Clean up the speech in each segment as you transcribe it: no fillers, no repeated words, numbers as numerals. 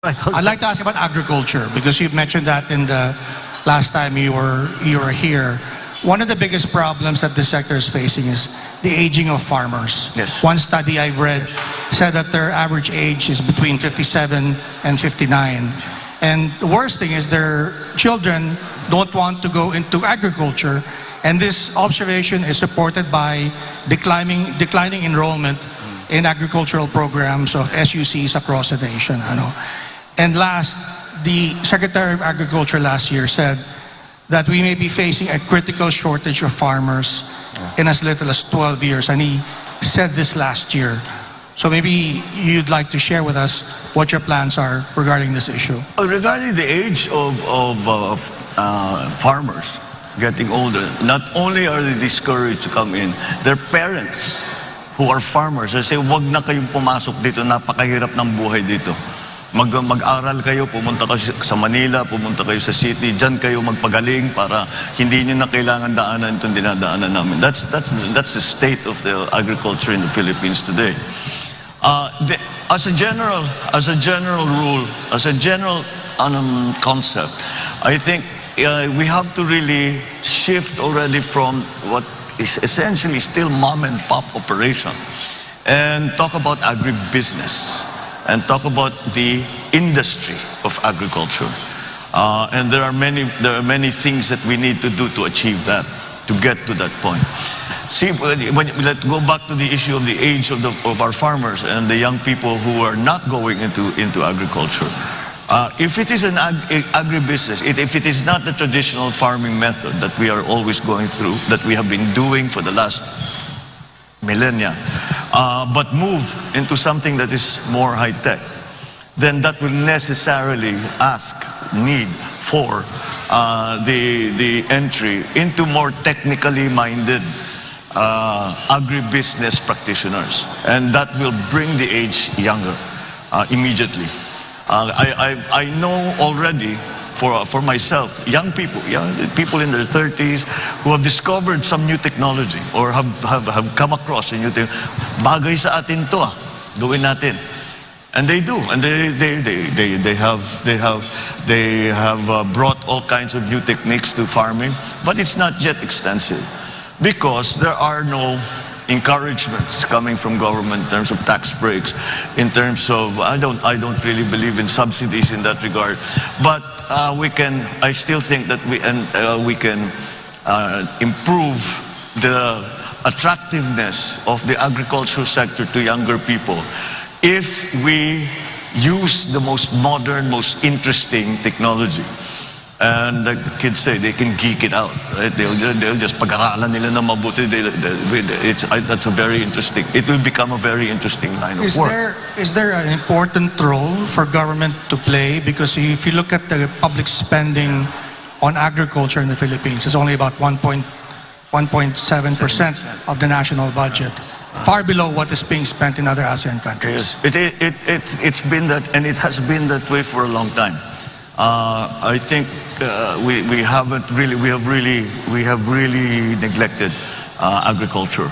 I'd like to ask about agriculture because you mentioned that in the last time you were here. One of the biggest problems that the sector is facing is the aging of farmers. Yes. One study I've read said that their average age is between 57 and 59. And the worst thing is their children don't want to go into agriculture. And this observation is supported by declining enrollment in agricultural programs of SUCs across the nation. And last, the Secretary of Agriculture last year said that we may be facing a critical shortage of farmers in as little as 12 years. And he said this last year. So maybe you'd like to share with us what your plans are regarding this issue. Regarding the age of farmers getting older, not only are they discouraged to come in, their parents who are farmers, they say, wag na kayong pumasok dito, napakahirap ng buhay dito. Mag-aral kayo, pumunta kayo sa Manila, pumunta kayo sa city, dyan kayo magpagaling para hindi nyo na kailangan daanan itong dinadaanan namin. That's the state of the agriculture in the Philippines today. As a general rule, as a general concept, I think we have to really shift already from what is essentially still mom and pop operation and talk about agribusiness and talk about the industry of agriculture. And there are many things that we need to do to achieve that, to get to that point. See, let's go back to the issue of the age of our farmers and the young people who are not going into agriculture. If it is an agribusiness, if it is not the traditional farming method that we are always going through, that we have been doing for the last millennia, but move into something that is more high-tech, then that will necessarily need for the entry into more technically minded agribusiness practitioners. And that will bring the age younger immediately. I know already for myself, young people in their 30s who have discovered some new technology or have come across a new thing. Bagay sa atin to, gawin natin. And they do, and they have brought all kinds of new techniques to farming, but it's not yet extensive because there are no encouragements coming from government in terms of tax breaks, in terms of I don't really believe in subsidies in that regard, but I still think that we can improve the attractiveness of the agricultural sector to younger people if we use the most modern, most interesting technology. And like the kids say, they can geek it out, right? They'll just pag-aralan nila na mabuti. That's a very interesting. It will become a very interesting line of work. Is there an important role for government to play? Because if you look at the public spending on agriculture in the Philippines, it's only about 1.7% of the national budget, far below what is being spent in other ASEAN countries. Yes. It's been that, and it has been that way for a long time. I think we have really neglected agriculture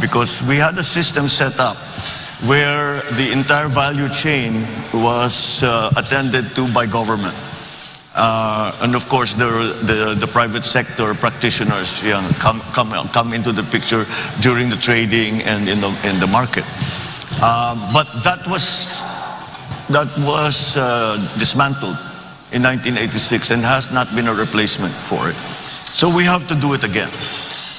because we had a system set up where the entire value chain was attended to by government. And of course, the private sector practitioners come into the picture during the trading and in the market. But that was dismantled in 1986 and has not been a replacement for it. So we have to do it again.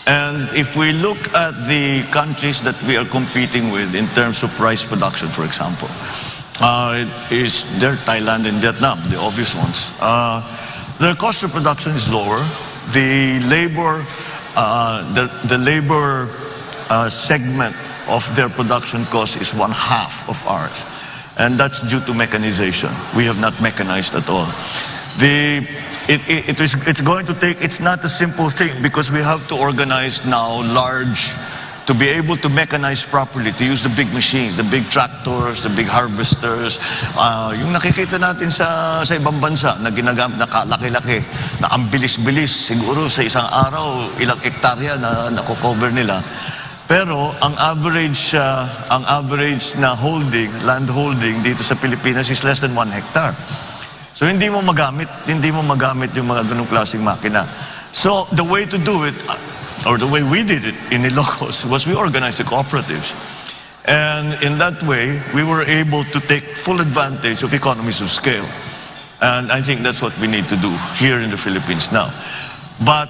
And if we look at the countries that we are competing with in terms of rice production, for example, they're Thailand and Vietnam, the obvious ones. Their cost of production is lower. The labor segment of their production cost is 1/2 of ours. And that's due to mechanization. We have not mechanized at all. It's going to take, it's not a simple thing because we have to organize now to be able to mechanize properly, to use the big machines, the big tractors, the big harvesters. Yung nakikita natin sa ibang bansa na ginagamit, nakalaki-laki, na ang bilis-bilis, siguro sa isang araw, ilang hektarya na nakocover nila. Pero ang average na land holding dito sa Pilipinas is less than 1 hectare. So hindi mo magamit yung mga ganung klaseng makina. So the way to do it, or the way we did it in Ilocos, was we organized the cooperatives. And in that way, we were able to take full advantage of economies of scale. And I think that's what we need to do here in the Philippines now. But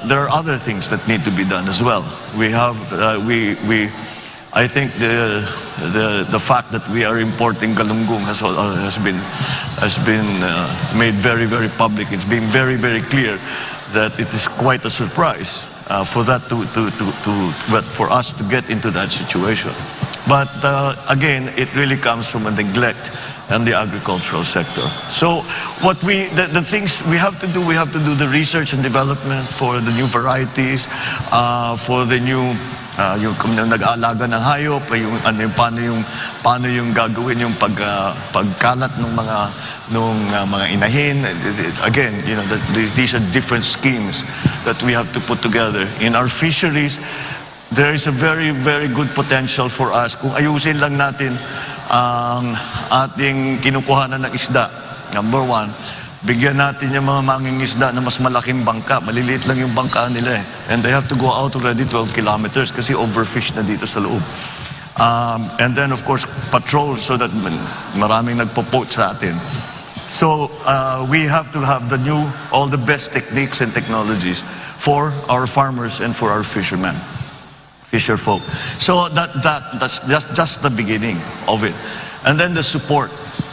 there are other things that need to be done as well. I think the fact that we are importing galunggong has been made very, very public. It's been very, very clear that it is quite a surprise for us to get into that situation. But again, it really comes from a neglect and the agricultural sector. So the things we have to do the research and development for the new varieties, for the new yung nag-aalaga ng hayop, paano yung gagawin yung pagkalat ng mga inahin. Again, these are different schemes that we have to put together. In our fisheries, there is a very, very good potential for us kung ayusin lang natin ang ating kinukuhanan ng isda. Number one, bigyan natin yung mga mangingisda na mas malaking bangka. Maliliit lang yung bangka nila eh. And they have to go out already 12 kilometers kasi overfish na dito sa loob. And then of course, patrol so that maraming nagpo-poach sa atin. So we have to have all the best techniques and technologies for our farmers and for our fishermen. Fisher folk. So that's just the beginning of it. And then the support.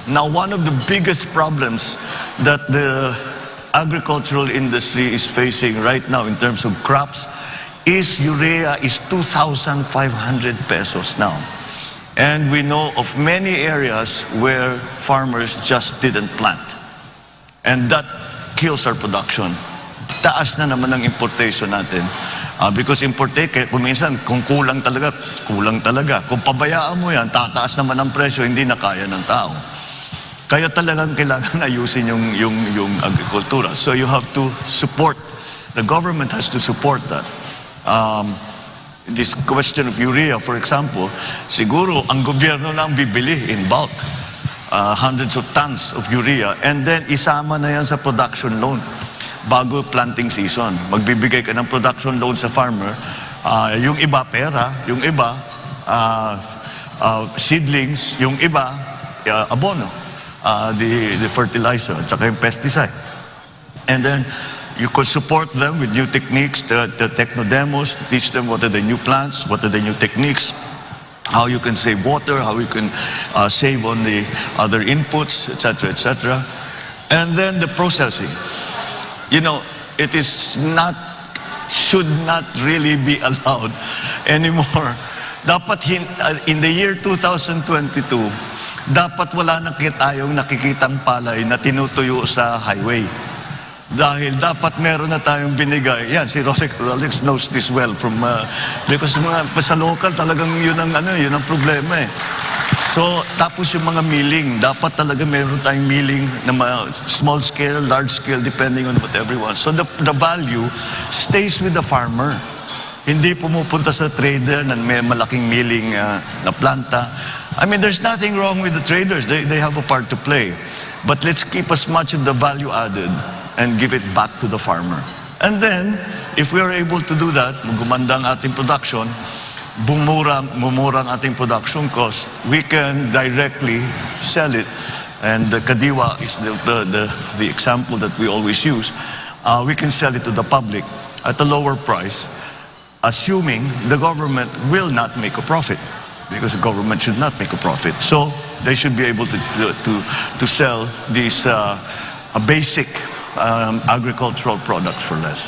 Now, one of the biggest problems that the agricultural industry is facing right now in terms of crops is urea is 2,500 pesos now. And we know of many areas where farmers just didn't plant. And that kills our production. Taas na naman ang importation natin. Because kung minsan, kung kulang talaga. Kung pabayaan mo yan, tataas naman ang presyo, hindi na kaya ng tao. Kaya talagang kailangan ayusin yung agrikultura. So you have to support, the government has to support that. This question of urea, for example, siguro ang gobyerno lang bibili in bulk. Hundreds of tons of urea, and then isama na yan sa production loan. Bago planting season, magbibigay ka ng production loan sa farmer, yung iba pera, yung iba seedlings, yung iba abono, the fertilizer at saka yung pesticide. And then you could support them with new techniques, the techno demos, teach them what are the new plants, what are the new techniques, how you can save water, how you can save on the other inputs, etc., etc. And then the processing. It should not really be allowed anymore. Dapat in the year 2022, dapat wala na tayong nakikitang palay na tinutuyo sa highway. Dahil dapat meron na tayong binigay. Yan, si Rolex knows this well because sa local talagang yun ang problema eh. So, tapos yung mga milling, dapat talaga meron tayong milling na small scale, large scale, depending on what everyone. So, the value stays with the farmer. Hindi pumupunta sa trader na may malaking milling na planta. I mean, there's nothing wrong with the traders. They have a part to play. But let's keep as much of the value added and give it back to the farmer. And then, if we are able to do that, gumanda ang ating production, bumura ang ating production cost, we can directly sell it. And the kadiwa is the example that we always use. We can sell it to the public at a lower price, assuming the government will not make a profit, because the government should not make a profit. So they should be able to sell these basic agricultural products for less.